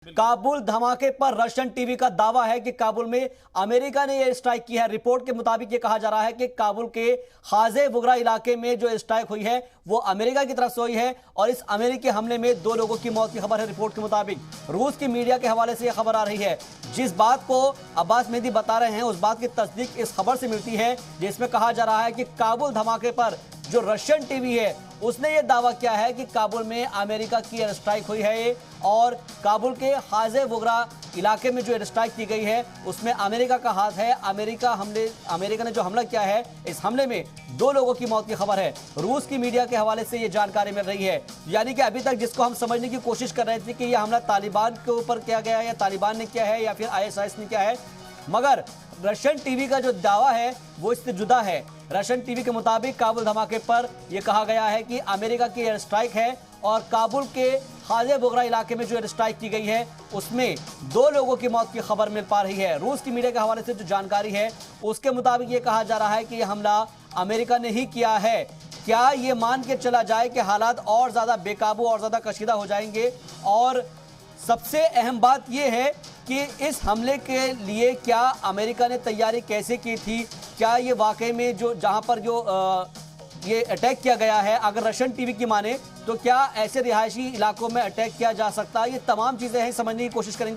काबुल धमाके पर Russian TV का दावा है कि काबुल में अमेरिका ने यह स्ट्राइक की है। रिपोर्ट के मुताबिक यह कहा जा रहा है कि काबुल के हाजे वुगरा इलाके में जो स्ट्राइक हुई है वो अमेरिका की तरफ से हुई है और इस अमेरिकी हमले में 2 लोगों की मौत की खबर है। रिपोर्ट के मुताबिक रूस की मीडिया के हवाले से यह खबर आ रही है। जिस बात को अब्बास मेहदी बता रहे हैं उस बात की तस्दीक इस खबर से मिलती है जिसमें कहा जा रहा है कि काबुल धमाके पर जो रशियन टीवी है उसने यह दावा किया है कि काबुल में अमेरिका की एयर स्ट्राइक हुई है और काबुल के हाजे वुगरा इलाके में जो एयर स्ट्राइक की गई है उसमें अमेरिका का हाथ है। अमेरिका ने जो हमला किया है इस हमले में 2 लोगों की मौत की खबर है। रूस की मीडिया के हवाले से यह जानकारी मिल रही है। यानी कि अभी तक जिसको हम समझने की कोशिश कर रहे थे कि यह हमला तालिबान के ऊपर किया गया है या तालिबान ने किया है या फिर ISIS ने किया है, मगर रशियन टीवी का जो दावा है वो इससे जुदा है। रशियन टीवी के मुताबिक काबुल धमाके पर यह कहा गया है कि अमेरिका की एयर स्ट्राइक है और काबुल के हाजे वुगरा इलाके में जो एयर स्ट्राइक की गई है उसमें 2 लोगों की मौत की खबर मिल पा रही है। रूस की मीडिया के हवाले से जो जानकारी है उसके मुताबिक यह कहा जा रहा है कि यह हमला अमेरिका ने ही किया है। क्या ये मान के चला जाए कि हालात और ज्यादा बेकाबू और ज्यादा कशीदा हो जाएंगे? और सबसे अहम बात यह है कि इस हमले के लिए क्या अमेरिका ने तैयारी कैसे की थी? क्या ये वाकई में जो जहां पर जो ये अटैक किया गया है, अगर रशियन टीवी की माने तो क्या ऐसे रिहायशी इलाकों में अटैक किया जा सकता है? ये तमाम चीजें हैं, समझने की कोशिश करेंगे।